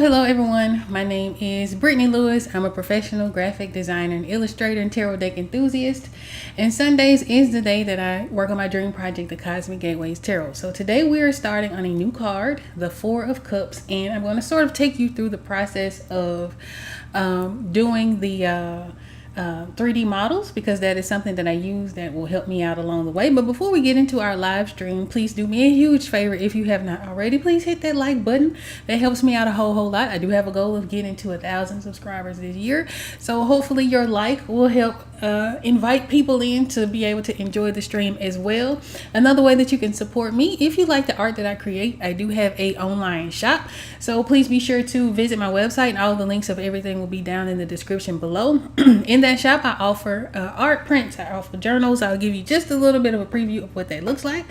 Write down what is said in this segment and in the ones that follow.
Hello everyone. My name is Brittany Lewis. I'm a professional graphic designer and illustrator and tarot deck enthusiast. And Sundays is the day that I work on my dream project, the Cosmic Gateways Tarot. So today we are starting on a new card, the Four of Cups, and I'm going to sort of take you through the process of doing the 3D models, because that is something that I use that will help me out along the way. But before we get into our live stream, please do me a huge favor. If you have not already, please hit that like button. That helps me out a whole lot. I do have a goal of getting to 1,000 subscribers this year, so hopefully your like will help invite people in to be able to enjoy the stream as well. Another way that you can support me, if you like the art that I create, I do have a online shop, so please be sure to visit my website, and all the links of everything will be down in the description below. In that shop, I offer art prints, I offer journals. I'll give you just a little bit of a preview of what that looks like.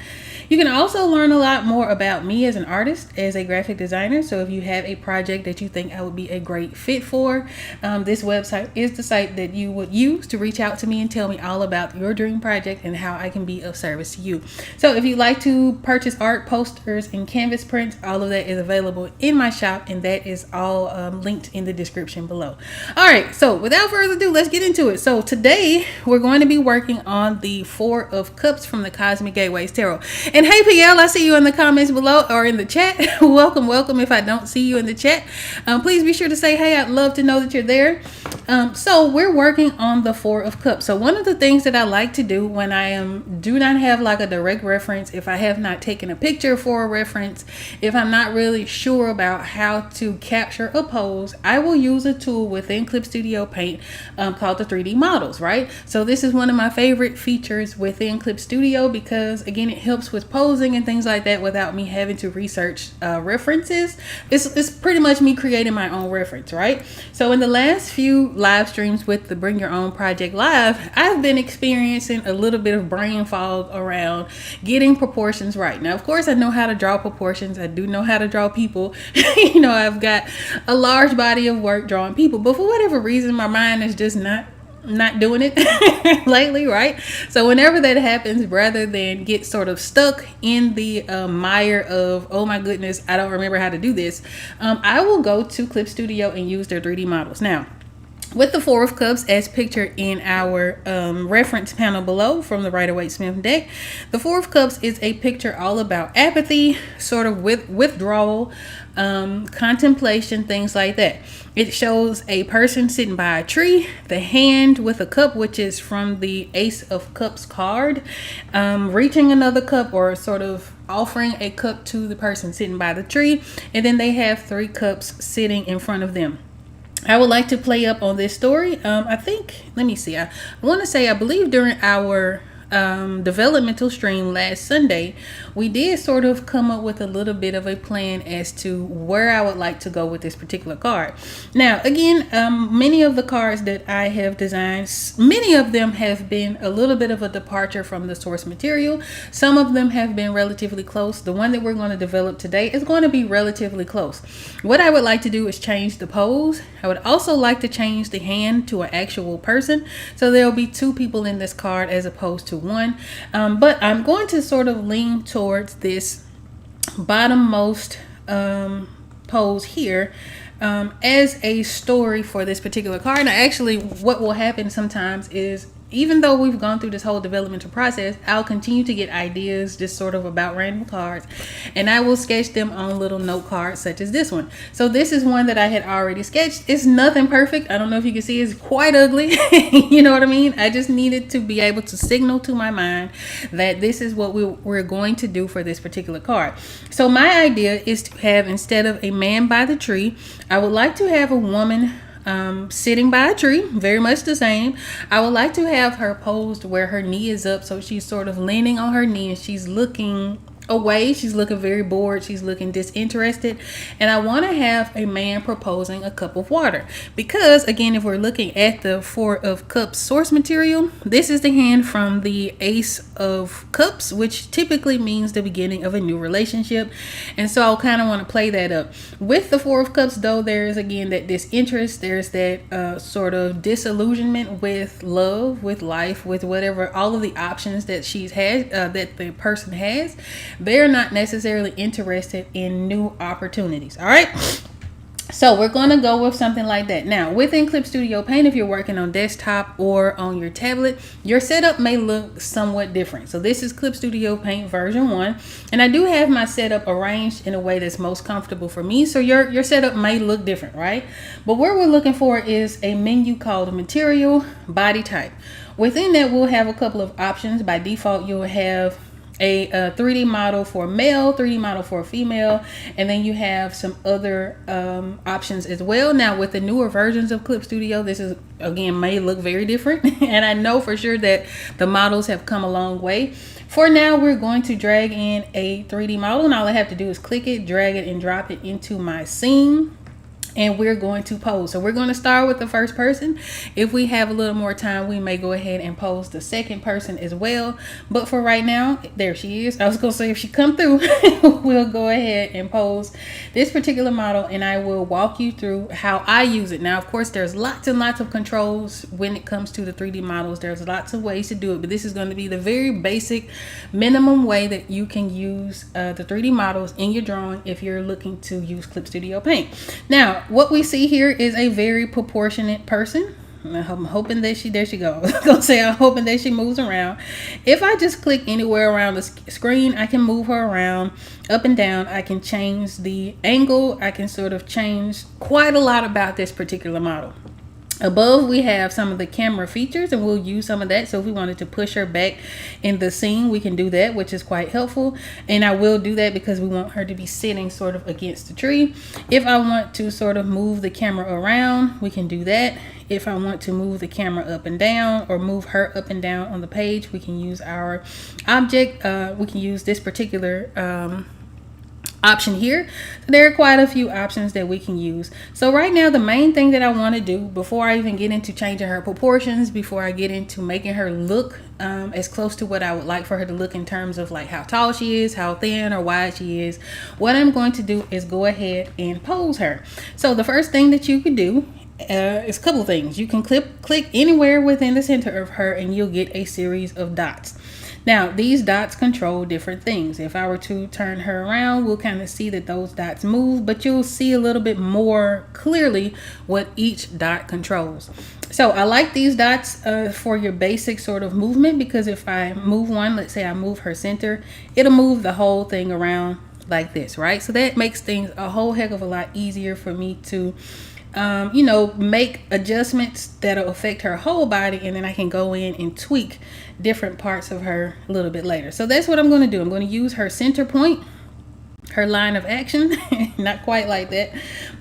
You can also learn a lot more about me as an artist, as a graphic designer. So if you have a project that you think I would be a great fit for, this website is the site that you would use to reach out to me and tell me all about your dream project and how I can be of service to you. So if you'd like to purchase art, posters, and canvas prints, all of that is available in my shop, and that is all linked in the description below. All right, so without further ado, let's get into it. So today we're going to be working on the Four of Cups from the Cosmic Gateways Tarot. And hey PL, I see you in the comments below or in the chat. welcome if I don't see you in the chat. Please be sure to say hey. I'd love to know that you're there. So we're working on the Four of Cups. So one of the things that I like to do when I do not have like a direct reference, if I have not taken a picture for a reference, if I'm not really sure about how to capture a pose, I will use a tool within Clip Studio Paint called the 3D models, right? So this is one of my favorite features within Clip Studio, because again, it helps with posing and things like that without me having to research references. It's pretty much me creating my own reference, right? So in the last few live streams with the Bring Your Own Project Live, I've been experiencing a little bit of brain fog around getting proportions right. Now, of course, I know how to draw proportions. I do know how to draw people. You know, I've got a large body of work drawing people, but for whatever reason, my mind is just not doing it lately, right? So whenever that happens, rather than get sort of stuck in the mire of, oh my goodness, I don't remember how to do this, I will go to Clip Studio and use their 3D models. Now, with the Four of Cups as pictured in our reference panel below from the Rider-Waite-Smith deck, the Four of Cups is a picture all about apathy, sort of withdrawal, contemplation, things like that. It shows a person sitting by a tree, the hand with a cup, which is from the Ace of Cups card, reaching another cup or sort of offering a cup to the person sitting by the tree, and then they have 3 cups sitting in front of them. I would like to play up on this story. I think, let me see. I want to say, I believe during our developmental stream last Sunday, we did sort of come up with a little bit of a plan as to where I would like to go with this particular card. Now, again, many of the cards that I have designed, many of them have been a little bit of a departure from the source material. Some of them have been relatively close. The one that we're going to develop today is going to be relatively close. What I would like to do is change the pose. I would also like to change the hand to an actual person. So there'll be 2 people in this card as opposed to 1. But I'm going to sort of lean towards this bottommost pose here as a story for this particular card. Now, actually, what will happen sometimes is, even though we've gone through this whole developmental process, I'll continue to get ideas just sort of about random cards, and I will sketch them on little note cards such as this one. So this is one that I had already sketched. It's nothing perfect. I don't know if you can see, it's quite ugly. You know what I mean? I just needed to be able to signal to my mind that this is what we're going to do for this particular card. So my idea is to have, instead of a man by the tree, I would like to have a woman sitting by a tree, very much the same. I would like to have her posed where her knee is up, so she's sort of leaning on her knee and she's looking away. She's looking very bored. She's looking disinterested. And I want to have a man proposing a cup of water. Because, again, if we're looking at the Four of Cups source material, this is the hand from the Ace of Cups, which typically means the beginning of a new relationship. And so I'll kind of want to play that up. With the Four of Cups, though, there's, again, that disinterest. There's that sort of disillusionment with love, with life, with whatever, all of the options that she's had, that the person has. They're not necessarily interested in new opportunities. All right. So we're going to go with something like that. Now, within Clip Studio Paint, if you're working on desktop or on your tablet, your setup may look somewhat different. So this is Clip Studio Paint version 1. And I do have my setup arranged in a way that's most comfortable for me. So your setup may look different, right? But what we're looking for is a menu called Material, Body Type. Within that, we'll have a couple of options. By default, you'll have a 3D model for male, 3D model for female, and then you have some other options as well. Now, with the newer versions of Clip Studio, this is, again, may look very different. And I know for sure that the models have come a long way. For now, we're going to drag in a 3D model, and all I have to do is click it, drag it, and drop it into my scene. And we're going to pose. So we're going to start with the first person. If we have a little more time, we may go ahead and pose the second person as well. But for right now, there she is. I was going to say if she come through, we'll go ahead and pose this particular model, and I will walk you through how I use it. Now, of course, there's lots and lots of controls when it comes to the 3D models. There's lots of ways to do it, but this is going to be the very basic minimum way that you can use the 3D models in your drawing if you're looking to use Clip Studio Paint. Now, what we see here is a very proportionate person. I'm hoping that there she goes. I was gonna say I'm hoping that she moves around. If I just click anywhere around the screen, I can move her around up and down. I can change the angle. I can sort of change quite a lot about this particular model. Above, we have some of the camera features, and we'll use some of that. So if we wanted to push her back in the scene, we can do that, which is quite helpful. And I will do that because we want her to be sitting sort of against the tree. If I want to sort of move the camera around, we can do that. If I want to move the camera up and down, or move her up and down on the page, we can use our object. We can use this particular option here. So there are quite a few options that we can use. So right now, the main thing that I want to do before I even get into changing her proportions, before I get into making her look as close to what I would like for her to look in terms of like how tall she is, how thin or wide she is, what I'm going to do is go ahead and pose her. So the first thing that you could do is a couple things. You can click anywhere within the center of her, and you'll get a series of dots. Now, these dots control different things. If I were to turn her around, we'll kind of see that those dots move, but you'll see a little bit more clearly what each dot controls. So I like these dots for your basic sort of movement, because if I move one, let's say I move her center, it'll move the whole thing around like this, right? So that makes things a whole heck of a lot easier for me to make adjustments that'll affect her whole body, and then I can go in and tweak different parts of her a little bit later. So that's what I'm going to do. I'm going to use her center point, her line of action, not quite like that,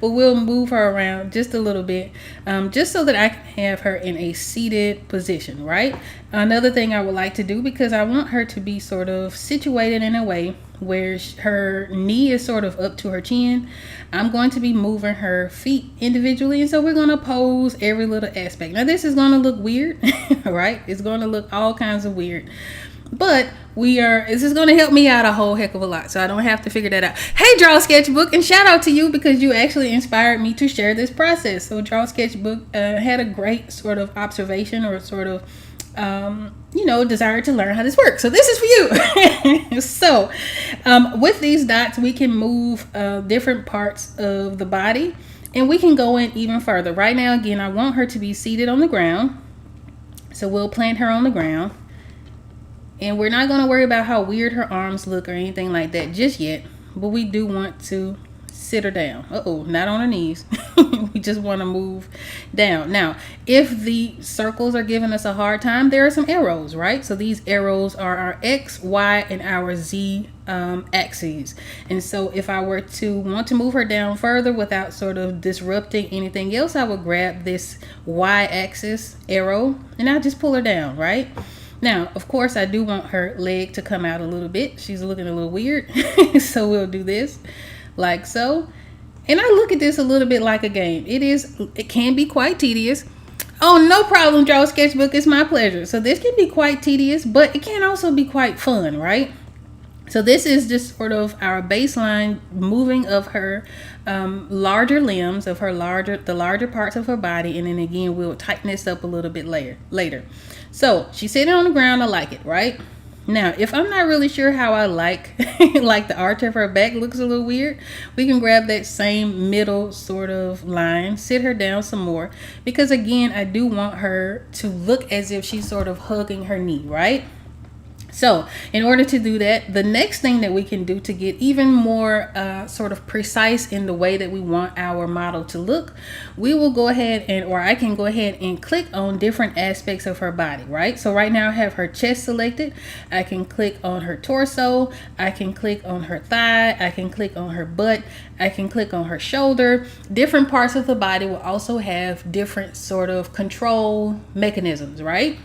but we'll move her around just a little bit, just so that I can have her in a seated position, right? Another thing I would like to do, because I want her to be sort of situated in a way where her knee is sort of up to her chin, I'm going to be moving her feet individually, and so we're going to pose every little aspect. Now this is going to look weird, right? It's going to look all kinds of weird, but this is going to help me out a whole heck of a lot, so I don't have to figure that out. Hey, Draw Sketchbook, and shout out to you because you actually inspired me to share this process. So Draw Sketchbook had a great sort of observation, or sort of desire to learn how this works. So this is for you. So with these dots, we can move different parts of the body, and we can go in even further. Right now, again, I want her to be seated on the ground, so we'll plant her on the ground. And we're not going to worry about how weird her arms look or anything like that just yet. But we do want to sit her down. Not on her knees. We just want to move down. Now, if the circles are giving us a hard time, there are some arrows, right? So these arrows are our X, Y, and our Z axes. And so if I were to want to move her down further without sort of disrupting anything else, I would grab this Y axis arrow and I'll just pull her down, right? Now, of course, I do want her leg to come out a little bit. She's looking a little weird. So we'll do this like so. And I look at this a little bit like a game. It can be quite tedious. Oh, no problem, Draw Sketchbook. It's my pleasure. So this can be quite tedious, but it can also be quite fun, right? So this is just sort of our baseline moving of her larger limbs, of her the larger parts of her body. And then again, we'll tighten this up a little bit later. So she's sitting on the ground. I like it, right? Now, if I'm not really sure how I like like the arch of her back looks a little weird, we can grab that same middle sort of line, sit her down some more, because again, I do want her to look as if she's sort of hugging her knee, right? So in order to do that, the next thing that we can do to get even more sort of precise in the way that we want our model to look, we will go ahead or I can go ahead and click on different aspects of her body, right? So right now I have her chest selected. I can click on her torso. I can click on her thigh. I can click on her butt. I can click on her shoulder. Different parts of the body will also have different sort of control mechanisms, right?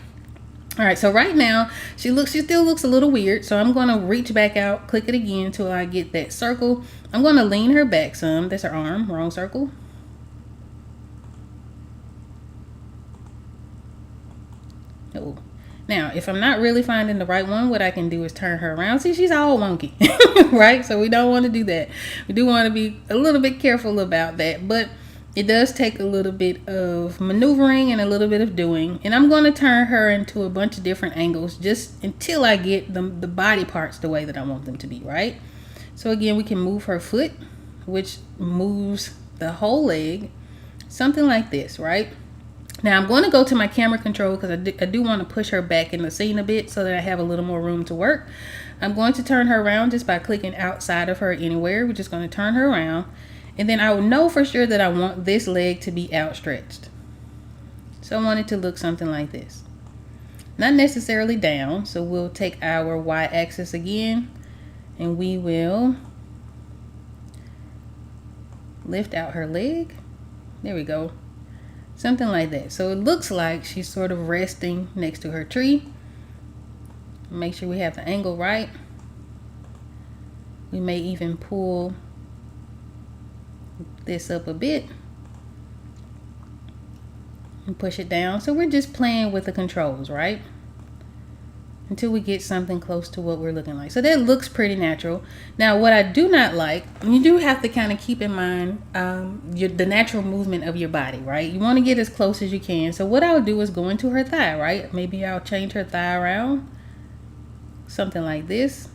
All right, so right now she still looks a little weird. So I'm going to reach back out, click it again until I get that circle. I'm going to lean her back some. That's her arm, wrong circle. Oh, now if I'm not really finding the right one, what I can do is turn her around. See, she's all wonky, right? So we don't want to do that. We do want to be a little bit careful about that, but it does take a little bit of maneuvering and a little bit of doing. And I'm going to turn her into a bunch of different angles just until I get the body parts the way that I want them to be, right? So again, we can move her foot, which moves the whole leg, something like this, right? Now I'm going to go to my camera control because I do want to push her back in the scene a bit so that I have a little more room to work. I'm going to turn her around just by clicking outside of her anywhere. We're just going to turn her around. And then I will know for sure that I want this leg to be outstretched. So I want it to look something like this. Not necessarily down. So we'll take our y-axis again and we will lift out her leg. There we go. Something like that. So it looks like she's sort of resting next to her tree. Make sure we have the angle right. We may even pull this up a bit and push it down. So we're just playing with the controls, right? Until we get something close to what we're looking like. So that looks pretty natural. Now what I do not like, you do have to kind of keep in mind the natural movement of your body, right? You want to get as close as you can. So what I'll do is go into her thigh, right? Maybe I'll change her thigh around, something like this.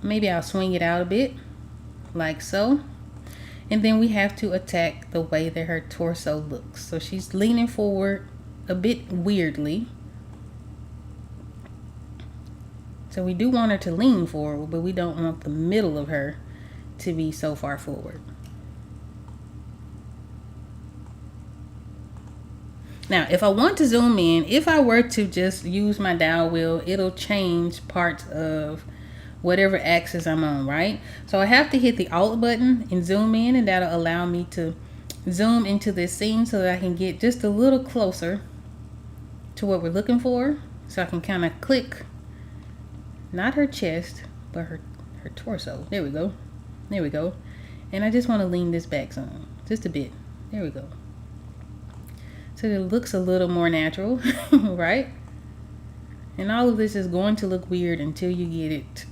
Maybe I'll swing it out a bit like so. And then we have to attack the way that her torso looks. So she's leaning forward a bit weirdly. So we do want her to lean forward, but we don't want the middle of her to be so far forward. Now, if I want to zoom in, if I were to just use my dial wheel, it'll change parts of whatever axis I'm on, right? So I have to hit the Alt button and zoom in, and that'll allow me to zoom into this scene so that I can get just a little closer to what we're looking for. So I can kind of click, not her chest, but her torso. There we go. There we go. And I just want to lean this back some, just a bit. There we go. So it looks a little more natural, right? And all of this is going to look weird until you get it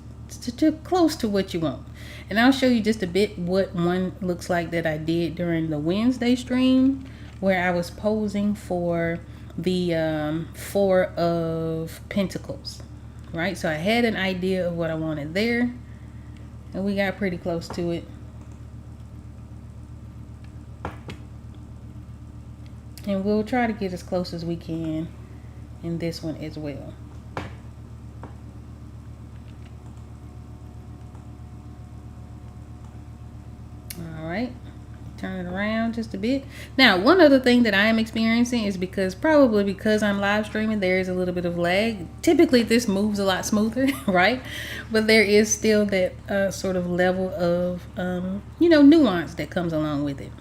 to close to what you want. And I'll show you just a bit what one looks like that I did during the Wednesday stream, where I was posing for the Four of Pentacles, right? So I had an idea of what I wanted there, and we got pretty close to it. And we'll try to get as close as we can in this one as well. All right, turn it around just a bit. Now, one other thing that I am experiencing is probably because I'm live streaming, there is a little bit of lag. Typically this moves a lot smoother, right? But there is still that sort of level of nuance that comes along with it.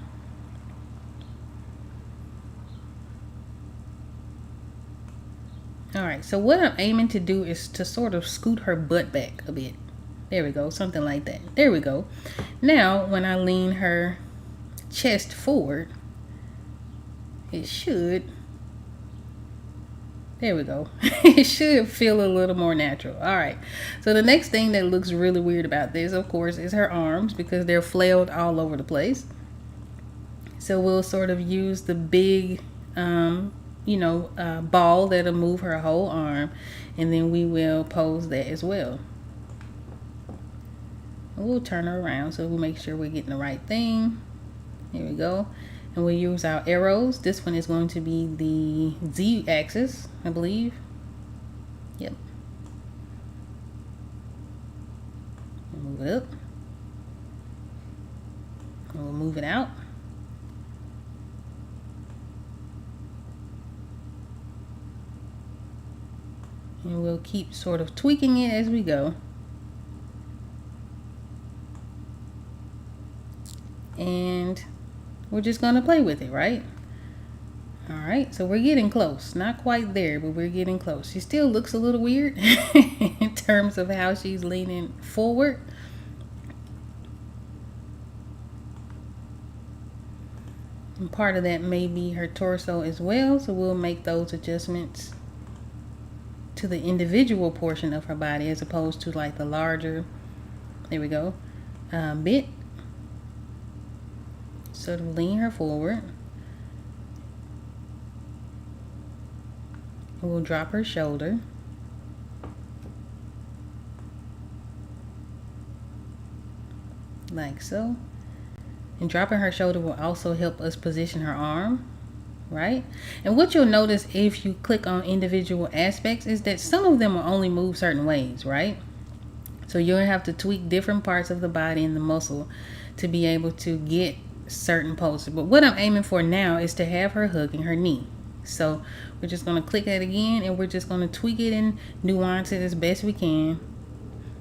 All right, so what I'm aiming to do is to sort of scoot her butt back a bit. There we go, something like that. There we go. Now, when I lean her chest forward, it should, there we go. It should feel a little more natural. All right, so the next thing that looks really weird about this, of course, is her arms, because they're flailed all over the place. So we'll sort of use the big ball that'll move her whole arm, and then we will pose that as well. And we'll turn her around so we'll make sure we're getting the right thing. Here we go. And we'll use our arrows. This one is going to be the Z axis, I believe. Yep. Move it up. And we'll move it out. And we'll keep sort of tweaking it as we go. And we're just going to play with it, right? All right, so we're getting close. Not quite there, but we're getting close. She still looks a little weird in terms of how she's leaning forward. And part of that may be her torso as well, so we'll make those adjustments to the individual portion of her body as opposed to like the larger, there we go, bit. Sort of lean her forward. And we'll drop her shoulder. Like so. And dropping her shoulder will also help us position her arm, right? And what you'll notice if you click on individual aspects is that some of them will only move certain ways, right? So you'll have to tweak different parts of the body and the muscle to be able to get certain poses. But what I'm aiming for now is to have her hugging her knee. So we're just going to click that again, and we're just going to tweak it and nuance it as best we can.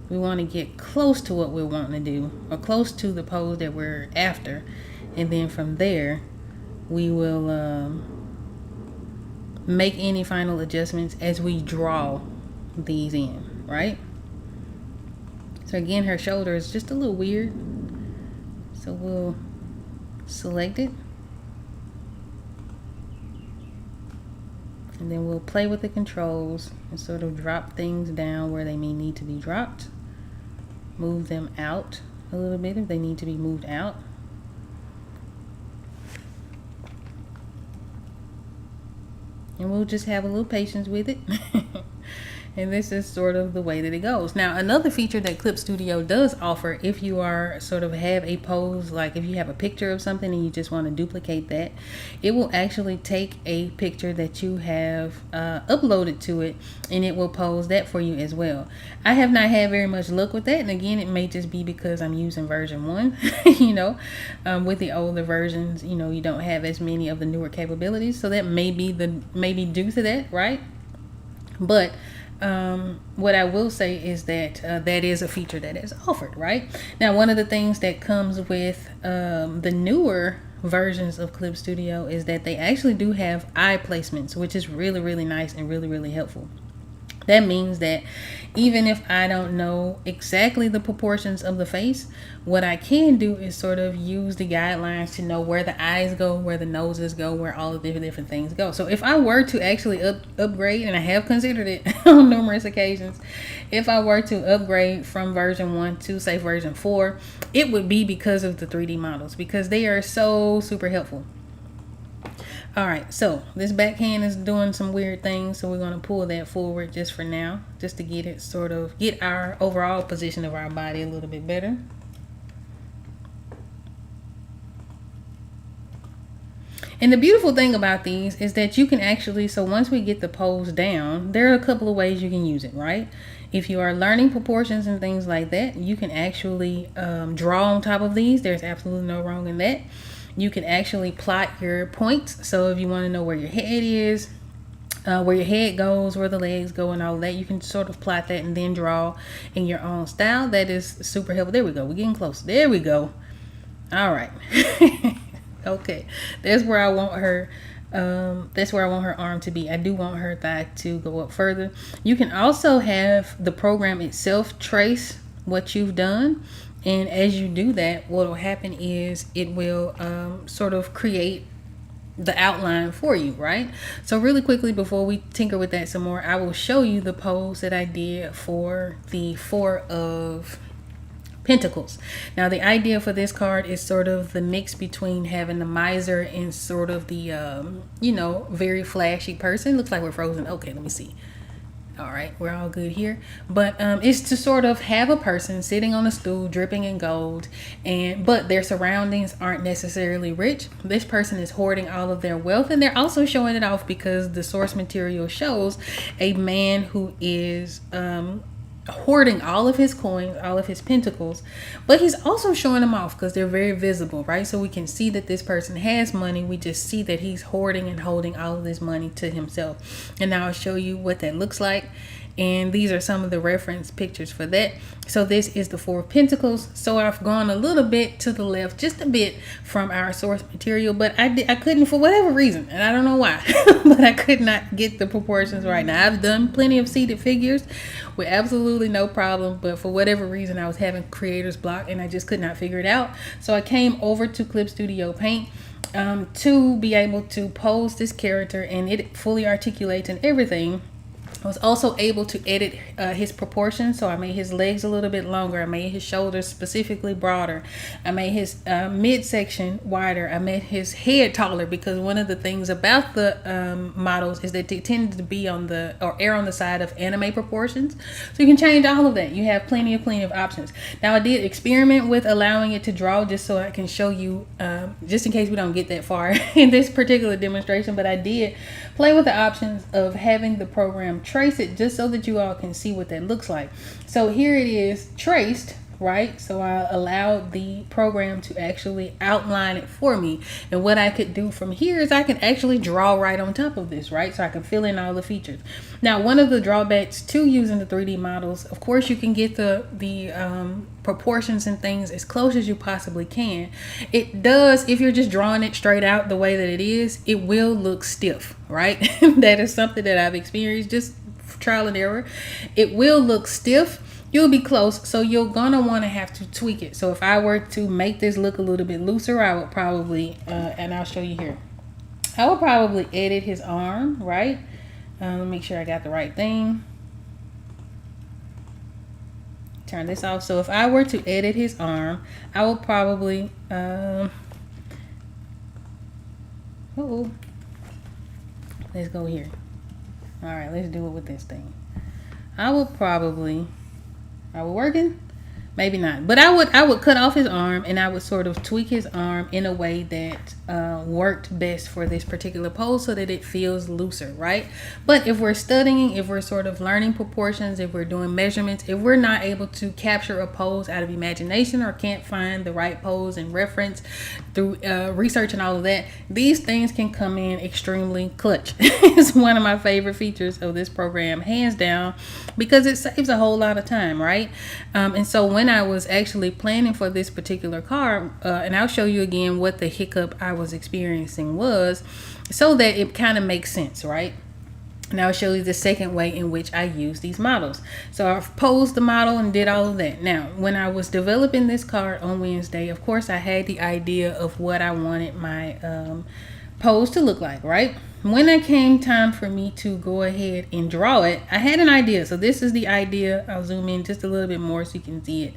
We want to get close to what we're wanting to do, or close to the pose that we're after, and then from there we will make any final adjustments as we draw these in, right? So again, her shoulder is just a little weird, so we'll select it, and then we'll play with the controls and sort of drop things down where they may need to be dropped, move them out a little bit if they need to be moved out. And we'll just have a little patience with it. And this is sort of the way that it goes. Now, another feature that Clip Studio does offer, if you are sort of have a pose, like if you have a picture of something and you just want to duplicate that, it will actually take a picture that you have uploaded to it, and it will pose that for you as well. I have not had very much luck with that, and again, it may just be because I'm using version 1. With the older versions, you don't have as many of the newer capabilities, so that may be due to that, right? But what I will say is that that is a feature that is offered, right? Now, one of the things that comes with the newer versions of Clip Studio is that they actually do have eye placements, which is really, really nice and really, really helpful. That means that even if I don't know exactly the proportions of the face, what I can do is sort of use the guidelines to know where the eyes go, where the noses go, where all the different things go. So if I were to actually upgrade, and I have considered it on numerous occasions, if I were to upgrade from version 1 to say version 4, it would be because of the 3D models, because they are so super helpful. All right, so this backhand is doing some weird things, so we're going to pull that forward just for now, just to get it get our overall position of our body a little bit better. And the beautiful thing about these is that you can actually, so once we get the pose down, there are a couple of ways you can use it, right? If you are learning proportions and things like that, you can actually draw on top of these. There's absolutely no wrong in that. You can actually plot your points. So if you want to know where your head is, where your head goes, where the legs go, and all that, you can sort of plot that and then draw in your own style. That is super helpful. There we go. We're getting close. There we go. All right. Okay. That's where I want her That's where I want her arm to be. I do want her thigh to go up further. You can also have the program itself trace what you've done. And as you do that, what will happen is it will sort of create the outline for you, right? So really quickly, before we tinker with that some more, I will show you the pose that I did for the Four of Pentacles. Now the idea for this card is sort of the mix between having the miser and sort of the you know, very flashy person. Looks like we're frozen. Okay, let me see. All right, we're all good here. But it's to sort of have a person sitting on a stool dripping in gold, but their surroundings aren't necessarily rich. This person is hoarding all of their wealth, and they're also showing it off because the source material shows a man who is hoarding all of his coins, all of his pentacles, but he's also showing them off because they're very visible, right? So we can see that this person has money. We just see that he's hoarding and holding all of this money to himself. And now I'll show you what that looks like. And these are some of the reference pictures for that. So this is the Four of Pentacles. So I've gone a little bit to the left, just a bit from our source material, but I couldn't, for whatever reason, and I don't know why, but I could not get the proportions right. Now I've done plenty of seated figures with absolutely no problem, but for whatever reason I was having creator's block and I just could not figure it out. So I came over to Clip Studio Paint to be able to pose this character, and it fully articulates and everything. I was also able to edit his proportions, so I made his legs a little bit longer. I made his shoulders specifically broader. I made his midsection wider. I made his head taller because one of the things about the models is that they tend to be on the, or err on the side of anime proportions. So you can change all of that. You have plenty of options. Now I did experiment with allowing it to draw just so I can show you, just in case we don't get that far in this particular demonstration, but I did play with the options of having the program trace it just so that you all can see what that looks like. So here it is traced, right? So I allowed the program to actually outline it for me. And what I could do from here is I can actually draw right on top of this, right? So I can fill in all the features. Now, one of the drawbacks to using the 3D models, of course, you can get the proportions and things as close as you possibly can. It does, if you're just drawing it straight out the way that it is, it will look stiff, right? That is something that I've experienced, just trial and error. It will look stiff. You'll be close, so you're gonna want to have to tweak it. So if I were to make this look a little bit looser, I would probably and I'll show you here, I would probably edit his arm, right? Let me make sure I got the right thing. Turn this off. So if I were to edit his arm, I would probably let's go here. All right, let's do it with this thing. I would probably, are we working? Maybe not, but I would cut off his arm and I would sort of tweak his arm in a way that worked best for this particular pose so that it feels looser, right? But if we're studying, if we're sort of learning proportions, if we're doing measurements, if we're not able to capture a pose out of imagination or can't find the right pose and reference through research and all of that, these things can come in extremely clutch. It's one of my favorite features of this program, hands down, because it saves a whole lot of time, right? And so when I was actually planning for this particular card, and I'll show you again what the hiccup I was experiencing was, so that it kind of makes sense, right? And I'll show you the second way in which I use these models. So I've posed the model and did all of that. Now, when I was developing this card on Wednesday, of course, I had the idea of what I wanted my pose to look like, right? When it came time for me to go ahead and draw it, I had an idea. So this is the idea. I'll zoom in just a little bit more so you can see it.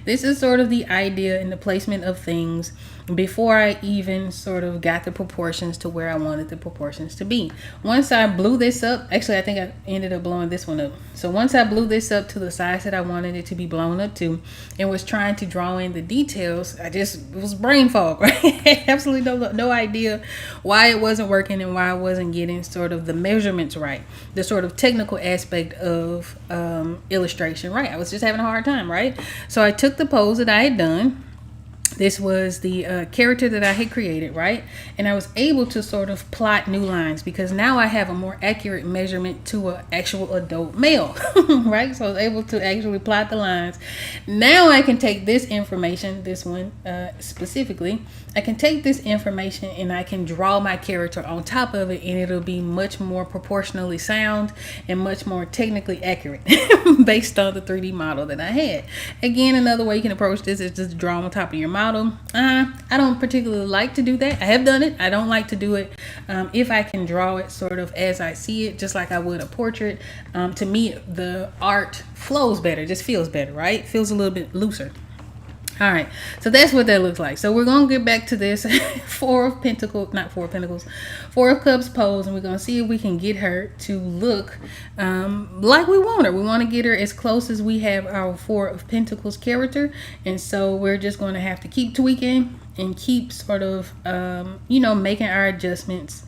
This is sort of the idea and the placement of things before I even sort of got the proportions to where I wanted the proportions to be. Once I blew this up, actually I think I ended up blowing this one up. So once I blew this up to the size that I wanted it to be blown up to and was trying to draw in the details, it was brain fog, right? Absolutely no idea why it wasn't working and why I wasn't getting sort of the measurements right, the sort of technical aspect of illustration right. I was just having a hard time, right? So I took the pose that I had done. This was the character that I had created, right? And I was able to sort of plot new lines because now I have a more accurate measurement to an actual adult male, right? So I was able to actually plot the lines. Now I can take this information, this one specifically, I can take this information and I can draw my character on top of it, and it'll be much more proportionally sound and much more technically accurate based on the 3D model that I had. Again, another way you can approach this is just draw on top of your model. I don't particularly like to do that. I have done it. I don't like to do it if I can draw it sort of as I see it, just like I would a portrait. To me, the art flows better, just feels better, right? Feels a little bit looser. All right, so that's what that looks like. So we're going to get back to this Four of Cups pose, and we're going to see if we can get her to look like we want her. We want to get her as close as we have our Four of Pentacles character, and so we're just going to have to keep tweaking and keep sort of, making our adjustments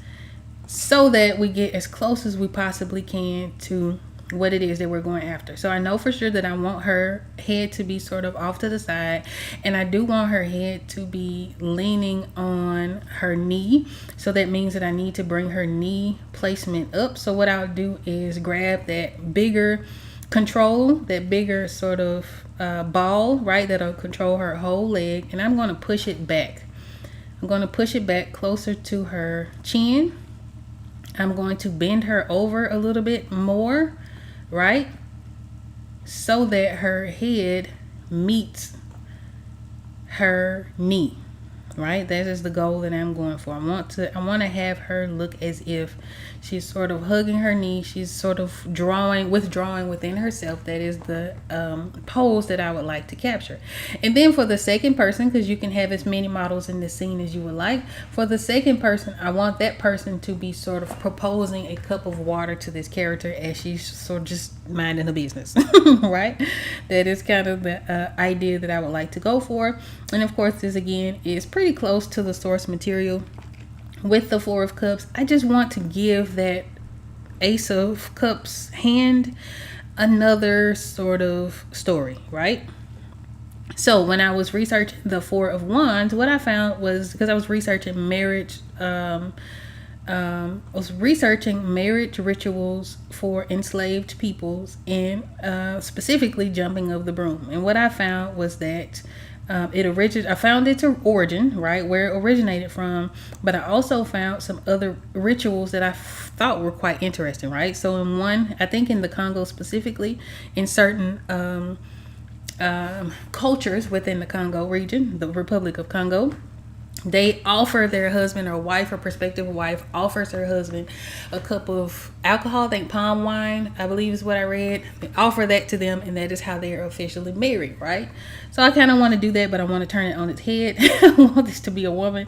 so that we get as close as we possibly can to what it is that we're going after. So I know for sure that I want her head to be sort of off to the side, and I do want her head to be leaning on her knee. So that means that I need to bring her knee placement up. So what I'll do is grab that bigger control, that bigger sort of ball, right, that'll control her whole leg, and I'm going to push it back. I'm going to push it back closer to her chin. I'm going to bend her over a little bit more, right, so that her head meets her knee, right? That is the goal that I'm going for. I want to have her look as if she's sort of hugging her knee. She's sort of withdrawing within herself. That is the pose that I would like to capture. And then for the second person, because you can have as many models in the scene as you would like, for the second person, I want that person to be sort of proposing a cup of water to this character as she's sort of just minding her business, right? That is kind of the idea that I would like to go for. And of course, this again is pretty close to the source material. With the Four of Cups, I just want to give that Ace of Cups hand another sort of story, right? So when I was researching the Four of Wands, what I found was, because I was researching marriage, rituals for enslaved peoples, and specifically jumping of the broom. And what I found was that I found its origin, right, where it originated from, but I also found some other rituals that I thought were quite interesting, right? So in one, I think in the Congo specifically, in certain cultures within the Congo region, the Republic of Congo, they offer their husband or wife or prospective wife offers her husband a cup of alcohol, I think palm wine, I believe is what I read. They offer that to them, and that is how they are officially married, right? So I kind of want to do that, but I want to turn it on its head. I want this to be a woman,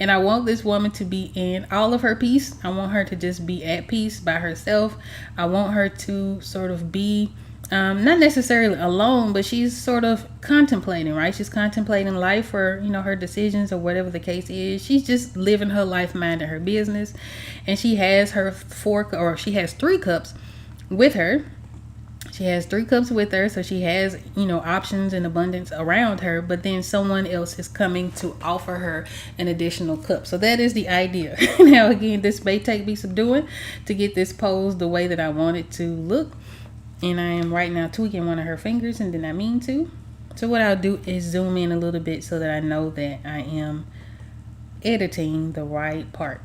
and I want this woman to be in all of her peace. I want her to just be at peace by herself. I want her to sort of be not necessarily alone, but she's sort of contemplating, right? She's contemplating life, or her decisions, or whatever the case is. She's just living her life, minding her business, and she has she has 3 cups with her. She has 3 cups with her, so she has options and abundance around her, but then someone else is coming to offer her an additional cup. So that is the idea. Now again, this may take me some doing to get this pose the way that I want it to look. And I am right now tweaking one of her fingers, and then I mean to. So what I'll do is zoom in a little bit so that I know that I am editing the right part.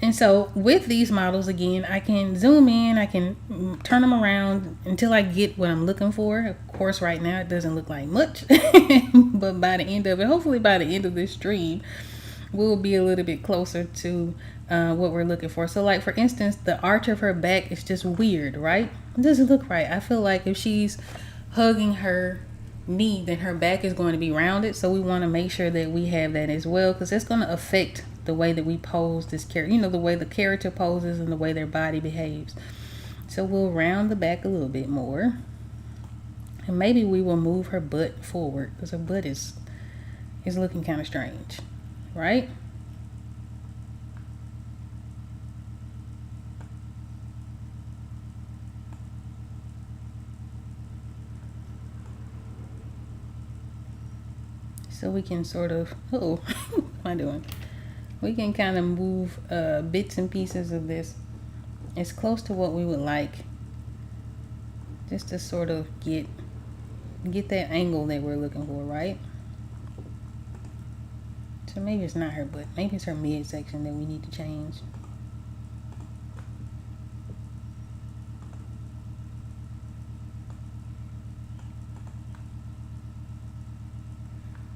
And so with these models, again, I can zoom in, I can turn them around until I get what I'm looking for. Of course, right now it doesn't look like much, but by the end of it, hopefully by the end of this stream, we'll be a little bit closer to what we're looking for. So like, for instance, the arch of her back is just weird, right? It doesn't look right. I feel like if she's hugging her knee, then her back is going to be rounded. So we want to make sure that we have that as well, because that's going to affect the way that we pose this character, the way the character poses and the way their body behaves. So we'll round the back a little bit more, and maybe we will move her butt forward, because her butt is looking kind of strange, right? So we can sort of, what am I doing? We can kind of move bits and pieces of this as close to what we would like, just to sort of get get that angle that we're looking for, right? So maybe it's not her butt. Maybe it's her midsection that we need to change.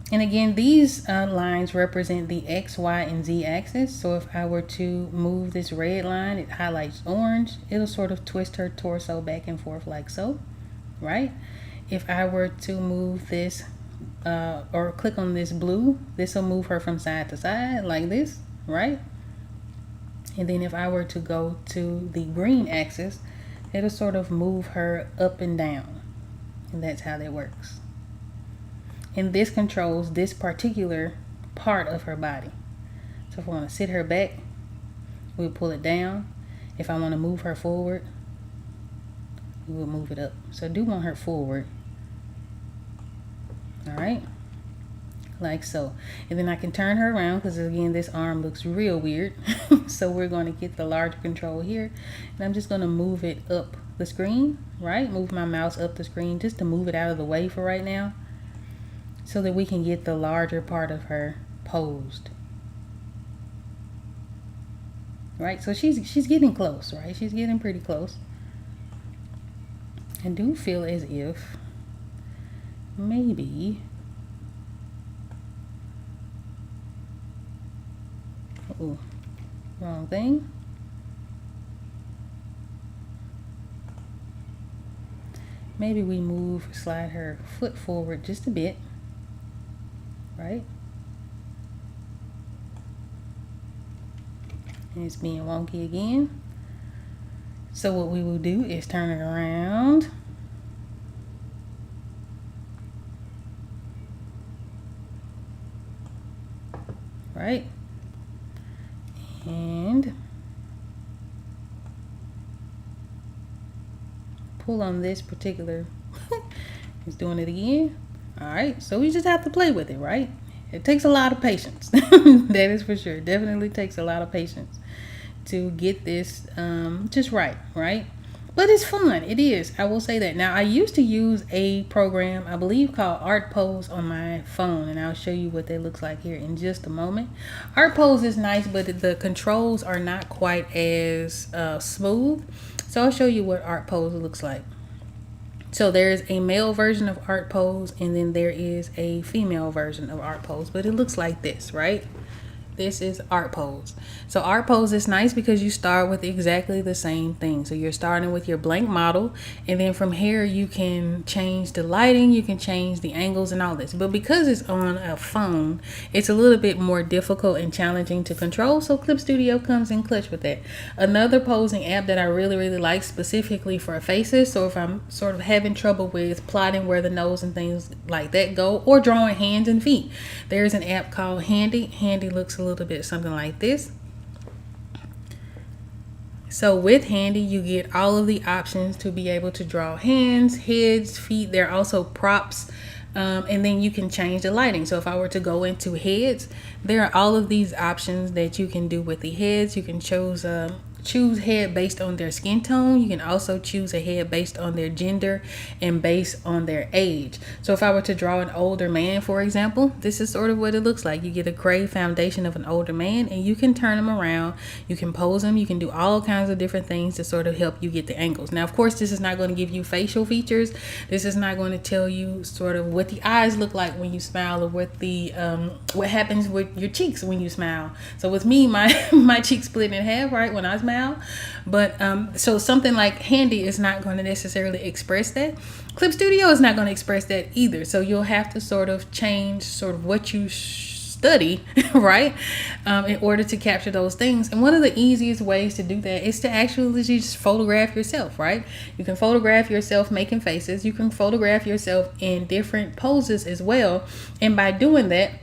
And again, these lines represent the X, Y, and Z axis. So if I were to move this red line, it highlights orange. It'll sort of twist her torso back and forth like so, right? If I were to move this or click on this blue, this will move her from side to side like this, right? And then if I were to go to the green axis, it'll sort of move her up and down. And that's how that works. And this controls this particular part of her body. So if I want to sit her back, we'll pull it down. If I want to move her forward, we will move it up. So I do want her forward. All right, like so. And then I can turn her around because again, this arm looks real weird. So we're going to get the larger control here. And I'm just going to move it up the screen, right? Move my mouse up the screen just to move it out of the way for right now, so that we can get the larger part of her posed. Right, so she's getting close, right? She's getting pretty close. I do feel as if maybe, oh, wrong thing. Maybe we slide her foot forward just a bit. Right? And it's being wonky again. So what we will do is turn it around. Right? And pull on this particular, it's doing it again. All right, so we just have to play with it, right? It takes a lot of patience. That is for sure. Definitely takes a lot of patience to get this just right? But it's fun. It is. I will say that. Now, I used to use a program, I believe, called Art Pose on my phone, and I'll show you what that looks like here in just a moment. Art Pose is nice, but the controls are not quite as smooth. So I'll show you what Art Pose looks like. So there's a male version of Art Pose, and then there is a female version of Art Pose, but it looks like this, right? This is Art Pose. So Art Pose is nice because you start with exactly the same thing. So you're starting with your blank model, and then from here you can change the lighting, you can change the angles and all this. But because it's on a phone, it's a little bit more difficult and challenging to control. So Clip Studio comes in clutch with that. Another posing app that I really like specifically for faces. So if I'm sort of having trouble with plotting where the nose and things like that go, or drawing hands and feet, there's an app called Handy. Handy looks a little bit something like this. So with Handy, you get all of the options to be able to draw hands, heads, feet. There are also props, and then you can change the lighting. So if I were to go into heads, there are all of these options that you can do with the heads. You can choose head based on their skin tone. You can also choose a head based on their gender and based on their age. So if I were to draw an older man, for example, this is sort of what it looks like. You get a gray foundation of an older man, and you can turn him around, you can pose him, you can do all kinds of different things to sort of help you get the angles. Now, of course, this is not going to give you facial features. This is not going to tell you sort of what the eyes look like when you smile, or what the what happens with your cheeks when you smile. So with me, my cheeks split in half, right, when I smile. But so something like Handy is not going to necessarily express that. Clip Studio is not going to express that either. So you'll have to sort of change sort of what you study, right, in order to capture those things. And one of the easiest ways to do that is to actually just photograph yourself, right? You can photograph yourself making faces. You can photograph yourself in different poses as well. And by doing that,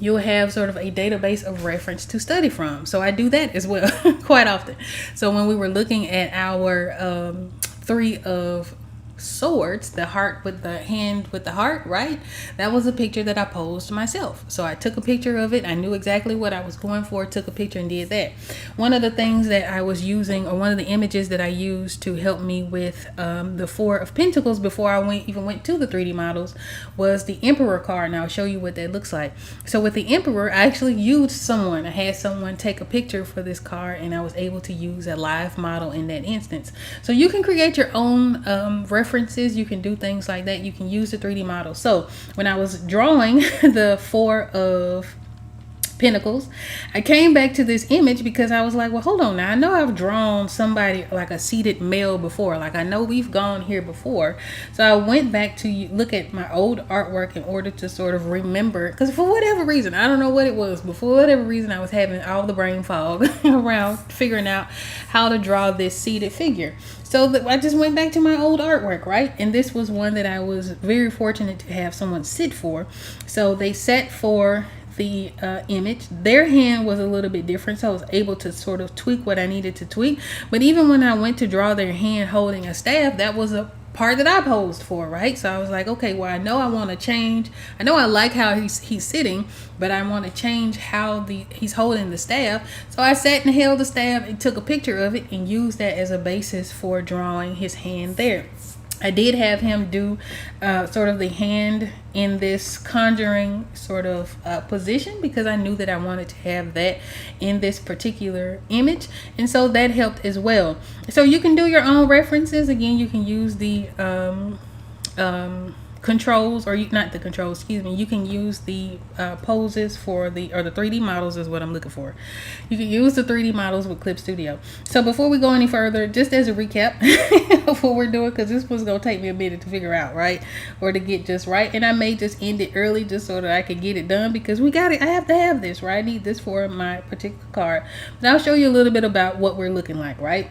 you'll have sort of a database of reference to study from. So I do that as well quite often. So when we were looking at our 3 of swords, the heart with the hand with the heart, right? That was a picture that I posed myself. So I took a picture of it. I knew exactly what I was going for, took a picture and did that. One of the things that I was using, or one of the images that I used to help me with the Four of Pentacles before I even went to the 3D models, was the Emperor card. And I'll show you what that looks like. So with the Emperor, I actually used someone. I had someone take a picture for this card, and I was able to use a live model in that instance. So you can create your own references. You can do things like that. You can use the 3D model. So when I was drawing the Four of Pentacles, I came back to this image because I was like, well, hold on now. I know I've drawn somebody like a seated male before. Like, I know we've gone here before. So I went back to look at my old artwork in order to sort of remember, because for whatever reason, I don't know what it was, but for whatever reason, I was having all the brain fog around figuring out how to draw this seated figure. So I just went back to my old artwork, right? And this was one that I was very fortunate to have someone sit for. So they sat for the image. Their hand was a little bit different, so I was able to sort of tweak what I needed to tweak. But even when I went to draw their hand holding a staff, that was a part that I posed for, right? So I was like, okay, well, I know I want to change. I know I like how he's sitting, but I want to change how he's holding the staff. So I sat and held the staff and took a picture of it and used that as a basis for drawing his hand there. I did have him do sort of the hand in this conjuring sort of position, because I knew that I wanted to have that in this particular image. And so that helped as well. So you can do your own references. Again, you can use the controls, or not the controls, excuse me. You can use the poses for the 3D models is what I'm looking for. You can use the 3D models with Clip Studio. So before we go any further, just as a recap of what we're doing, because this was gonna take me a minute to figure out, right, or to get just right, and I may just end it early just so that I can get it done, because we got it. I have to have this, right? I need this for my particular card. But I'll show you a little bit about what we're looking like, right?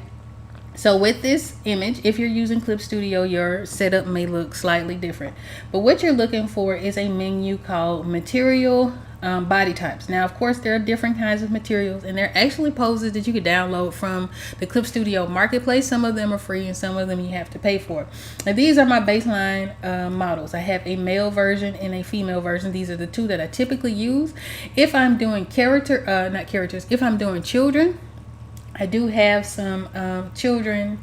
So with this image, if you're using Clip Studio, your setup may look slightly different. But what you're looking for is a menu called Material Body Types. Now, of course, there are different kinds of materials, and there are actually poses that you could download from the Clip Studio Marketplace. Some of them are free, and some of them you have to pay for. Now, these are my baseline models. I have a male version and a female version. These are the two that I typically use. If I'm doing if I'm doing children, I do have some children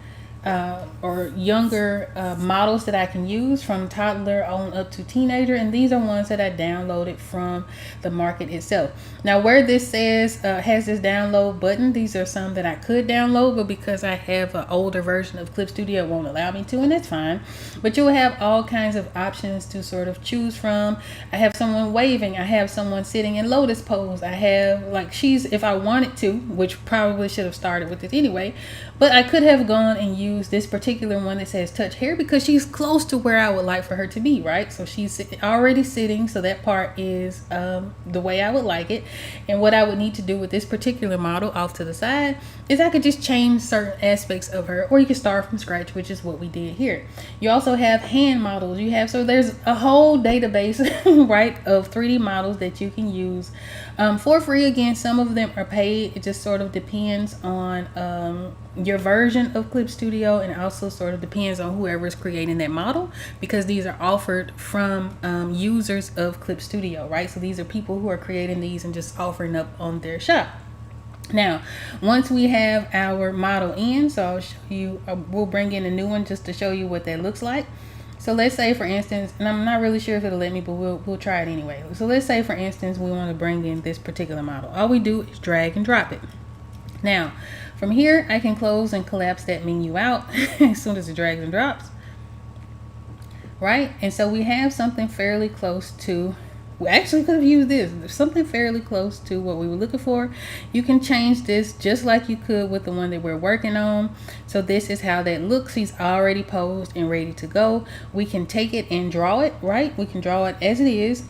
or younger models that I can use, from toddler on up to teenager, and these are ones that I downloaded from the market itself. Now, where this says has this download button, these are some that I could download, but because I have an older version of Clip Studio, it won't allow me to, and that's fine. But you'll have all kinds of options to sort of choose from. I have someone waving, I have someone sitting in lotus pose, I have, like, she's, if I wanted to, which probably should have started with this anyway, but I could have gone and used this particular one that says touch hair, because she's close to where I would like for her to be, right? So she's already sitting, so that part is the way I would like it. And what I would need to do with this particular model off to the side is I could just change certain aspects of her, or you can start from scratch, which is what we did here. You also have hand models. So there's a whole database, right, of 3D models that you can use for free. Again, some of them are paid. It just sort of depends on your version of Clip Studio, and also sort of depends on whoever is creating that model, because these are offered from users of Clip Studio, right? So these are people who are creating these and just offering up on their shop. Now, once we have our model in, so I'll show you, we'll bring in a new one just to show you what that looks like. So let's say, for instance, and I'm not really sure if it'll let me, but we'll try it anyway. So let's say, for instance, we want to bring in this particular model. All we do is drag and drop it. Now, from here, I can close and collapse that menu out as soon as it drags and drops, right? And so we have something fairly close to, we actually could have used this. There's something fairly close to what we were looking for. You can change this just like you could with the one that we're working on. So this is how that looks. He's already posed and ready to go. We can take it and draw it, right? We can draw it as it is,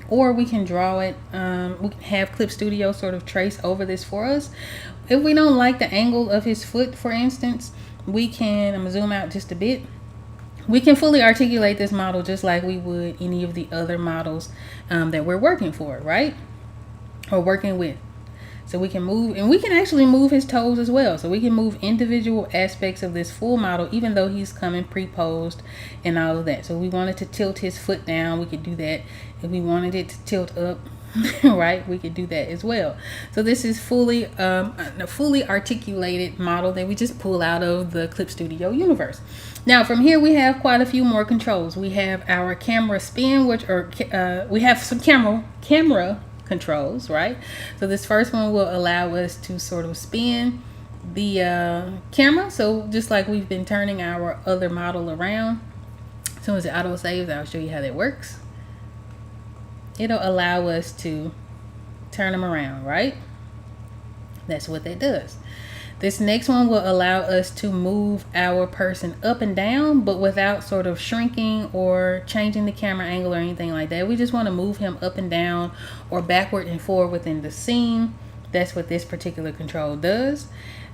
or we can draw it, we can have Clip Studio sort of trace over this for us. If we don't like the angle of his foot, for instance, we can, I'm gonna zoom out just a bit. We can fully articulate this model just like we would any of the other models that we're working for, right? Or working with. So we can move, and we can actually move his toes as well. So we can move individual aspects of this full model, even though he's coming pre-posed and all of that. So we wanted to tilt his foot down, we could do that. If we wanted it to tilt up, right, we could do that as well. So this is fully a fully articulated model that we just pull out of the Clip Studio universe. Now from here we have quite a few more controls. We have our camera spin, which we have some camera controls, right? So this first one will allow us to sort of spin the camera. So just like we've been turning our other model around, as soon as it auto saves, I'll show you how that works. It'll allow us to turn them around, right? That's what that does. This next one will allow us to move our person up and down, but without sort of shrinking or changing the camera angle or anything like that. We just want to move him up and down or backward and forward within the scene. That's what this particular control does.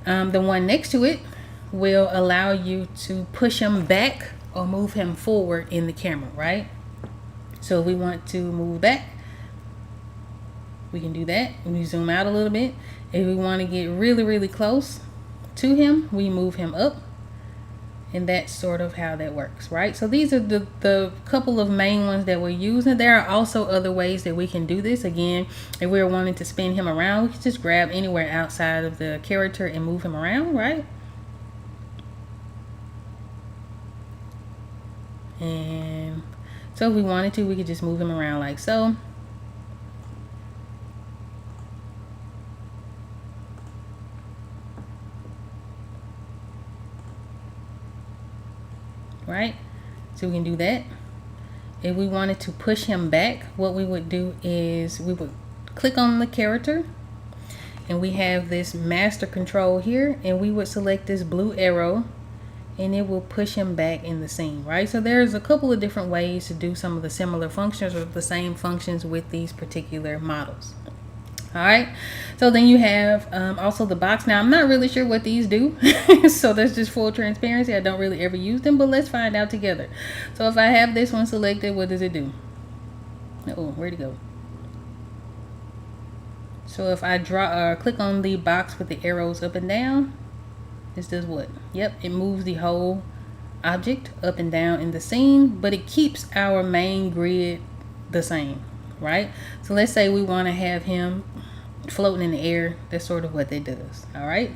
The one next to it will allow you to push him back or move him forward in the camera, right? So if we want to move back, we can do that. We zoom out a little bit. If we want to get really, really close to him, we move him up. And that's sort of how that works, right? So these are the couple of main ones that we're using. There are also other ways that we can do this. Again, if we're wanting to spin him around, we can just grab anywhere outside of the character and move him around, right? And so if we wanted to, we could just move him around like so. Right? So we can do that. If we wanted to push him back, what we would do is we would click on the character, and we have this master control here, and we would select this blue arrow, and it will push him back in the scene, right? So there's a couple of different ways to do some of the similar functions or the same functions with these particular models. All right, so then you have also the box. Now I'm not really sure what these do, so that's just full transparency. I don't really ever use them, but let's find out together. So if I have this one selected, what does it do? Oh, where'd it go? So if I click on the box with the arrows up and down, this does what? Yep, it moves the whole object up and down in the scene, but it keeps our main grid the same, right? So let's say we want to have him floating in the air. That's sort of what that does. All right,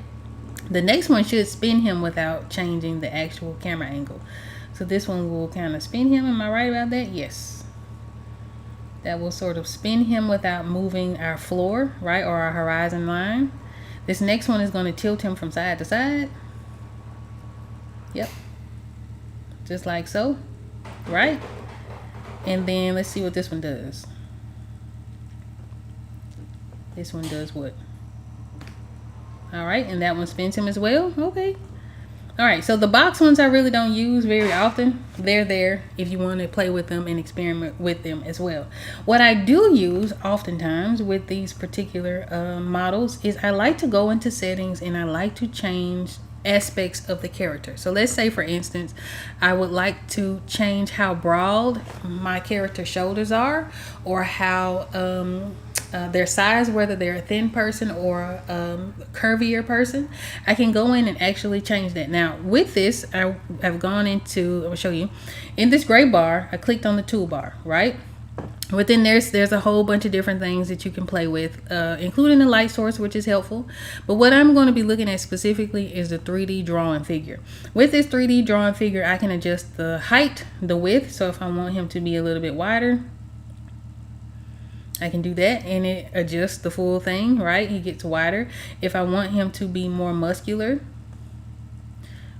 the next one should spin him without changing the actual camera angle. So this one will kind of spin him. Am I right about that? Yes, that will sort of spin him without moving our floor, right, or our horizon line. This next one is going to tilt him from side to side. Yep, just like so, right? And then let's see what this one does. This one does what? All right, and that one spins him as well. Okay. All right, so the box ones I really don't use very often. They're there if you want to play with them and experiment with them as well. What I do use oftentimes with these particular models is I like to go into settings and I like to change aspects of the character. So let's say, for instance, I would like to change how broad my character's shoulders are, or how their size, whether they're a thin person or a curvier person. I can go in and actually change that. Now with this, I've gone into, I'll show you, in this gray bar, I clicked on the toolbar, right? Within there's a whole bunch of different things that you can play with, including the light source, which is helpful. But what I'm going to be looking at specifically is the 3D drawing figure. With this 3D drawing figure, I can adjust the height, the width. So if I want him to be a little bit wider, I can do that, and it adjusts the full thing, right? He gets wider. If I want him to be more muscular,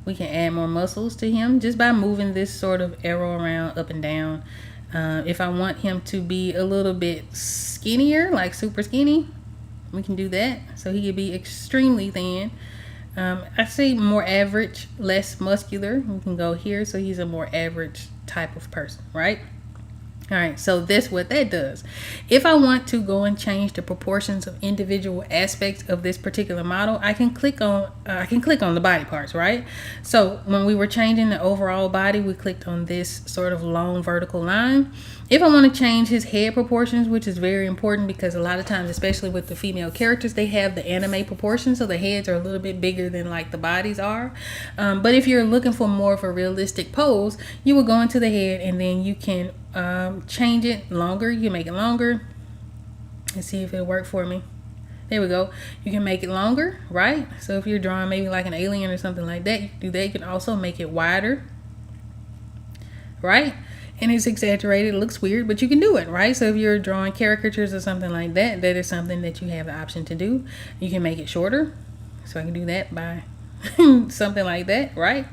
we can add more muscles to him just by moving this sort of arrow around up and down. If I want him to be a little bit skinnier, like super skinny, we can do that. So he could be extremely thin. I say more average, less muscular. We can go here, so he's a more average type of person, right? All right, so that's what that does. If I want to go and change the proportions of individual aspects of this particular model, I can click on the body parts, right? So when we were changing the overall body, we clicked on this sort of long vertical line. If I want to change his head proportions, which is very important because a lot of times, especially with the female characters, they have the anime proportions, so the heads are a little bit bigger than like the bodies are. But if you're looking for more of a realistic pose, you will go into the head and then you can change it longer. You make it longer. Let's see if it'll work for me. There we go. You can make it longer, right? So if you're drawing maybe like an alien or something like that, you can do that. You can also make it wider, right? And it's exaggerated. It looks weird, but you can do it, right? So if you're drawing caricatures or something like that, that is something that you have the option to do. You can make it shorter. So I can do that by something like that, right?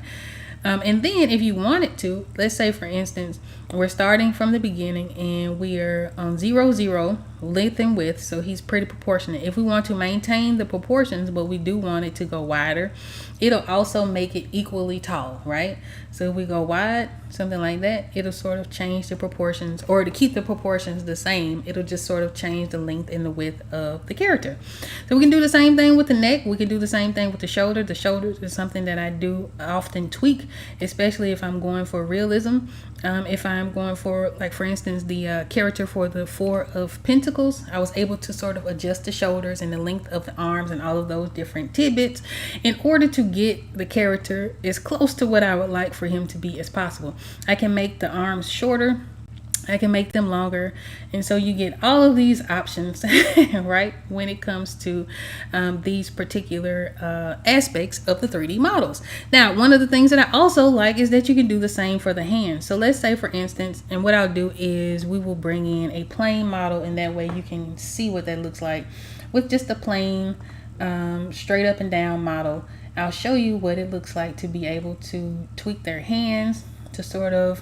And then if you wanted to, let's say for instance, we're starting from the beginning and we are on 0, 0 length and width, so he's pretty proportionate. If we want to maintain the proportions, but we do want it to go wider, it'll also make it equally tall, right? So if we go wide, something like that, it'll sort of change the proportions, or to keep the proportions the same, it'll just sort of change the length and the width of the character. So we can do the same thing with the neck. We can do the same thing with the shoulder. The shoulders is something that I do often tweak, especially if I'm going for realism. If I'm going for, like for instance, the character for the 4 of Pentacles, I was able to sort of adjust the shoulders and the length of the arms and all of those different tidbits in order to get the character as close to what I would like for him to be as possible. I can make the arms shorter, I can make them longer, and so you get all of these options right when it comes to these particular aspects of the 3D models. Now, one of the things that I also like is that you can do the same for the hands. So let's say for instance, and what I'll do is we will bring in a plain model, and that way you can see what that looks like with just a plain straight up and down model. I'll show you what it looks like to be able to tweak their hands, to sort of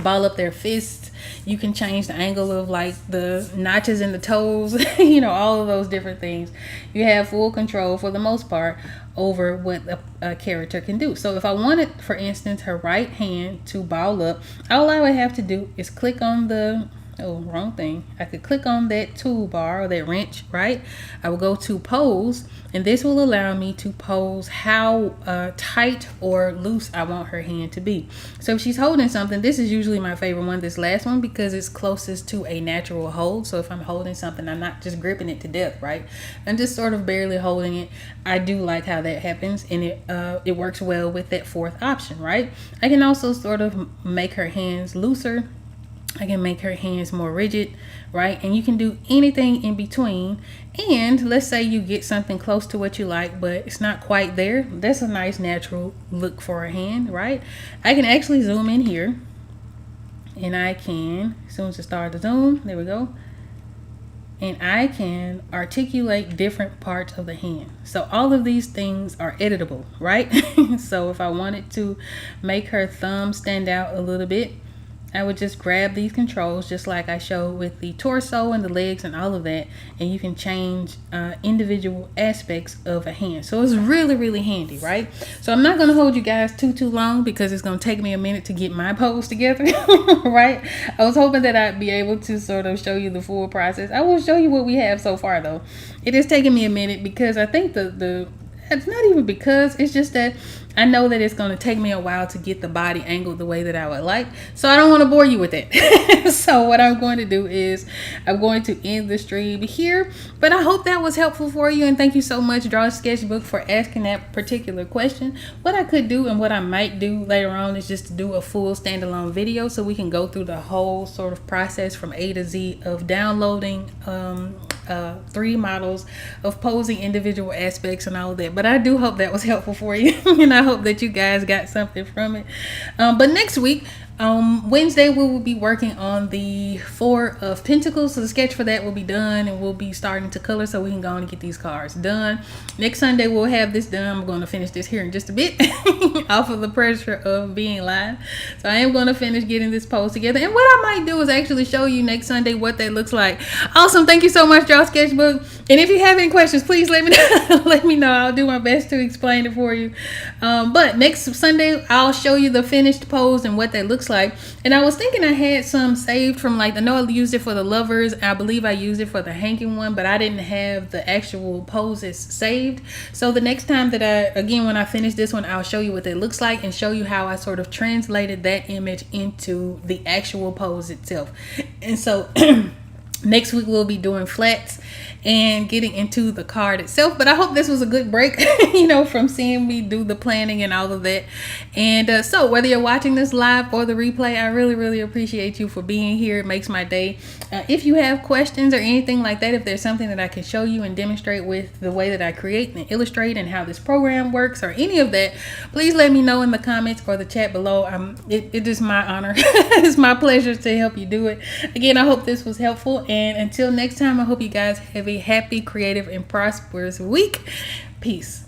ball up their fists. You can change the angle of like the notches in the toes, you know, all of those different things. You have full control for the most part over what a character can do. So if I wanted, for instance, her right hand to ball up, all I would have to do is click on the wrong thing. I could click on that toolbar or that wrench, right? I will go to pose, and this will allow me to pose how tight or loose I want her hand to be. So if she's holding something, this is usually my favorite one, this last one, because it's closest to a natural hold. So if I'm holding something, I'm not just gripping it to death, right? I'm just sort of barely holding it. I do like how that happens, and it works well with that 4th option, right? I can also sort of make her hands looser. I can make her hands more rigid, right? And you can do anything in between. And let's say you get something close to what you like, but it's not quite there. That's a nice natural look for a hand, right? I can actually zoom in here, and I can, as soon as I start to zoom, there we go. And I can articulate different parts of the hand. So all of these things are editable, right? So if I wanted to make her thumb stand out a little bit, I would just grab these controls just like I showed with the torso and the legs and all of that, and you can change individual aspects of a hand. So it's really, really handy, right? So I'm not going to hold you guys too long because it's going to take me a minute to get my pose together, right? I was hoping that I'd be able to sort of show you the full process. I will show you what we have so far though. It is taking me a minute because I think it's not even because, it's just that I know that it's going to take me a while to get the body angled the way that I would like. So I don't want to bore you with it. So what I'm going to do is I'm going to end the stream here. But I hope that was helpful for you. And thank you so much, Draw Sketchbook, for asking that particular question. What I could do and what I might do later on is just to do a full standalone video so we can go through the whole sort of process from A to Z of downloading 3 models, of posing individual aspects and all of that. But I do hope that was helpful for you. And I hope that you guys got something from it. But next week, Wednesday, we will be working on the 4 of Pentacles. So the sketch for that will be done, and we'll be starting to color so we can go on and get these cards done. Next Sunday, we'll have this done. I'm going to finish this here in just a bit off of the pressure of being live. So I am going to finish getting this pose together. And what I might do is actually show you next Sunday what that looks like. Awesome. Thank you so much, Draw Sketchbook. And if you have any questions, please let me know. Let me know. I'll do my best to explain it for you. But next Sunday, I'll show you the finished pose and what that looks looks like. And I was thinking I had some saved from, like, I know I used it for the lovers. I believe I used it for the hanging one, but I didn't have the actual poses saved. So the next time that when I finish this one, I'll show you what it looks like and show you how I sort of translated that image into the actual pose itself. And so next week we'll be doing flats and getting into the card itself. But I hope this was a good break, from seeing me do the planning and all of that. And so whether you're watching this live or the replay, I really, really appreciate you for being here. It makes my day. If you have questions or anything like that, if there's something that I can show you and demonstrate with the way that I create and illustrate and how this program works or any of that, please let me know in the comments or the chat below. It is my honor. It's my pleasure to help you do it. Again, I hope this was helpful. And until next time, I hope you guys have a happy, creative, and prosperous week. Peace.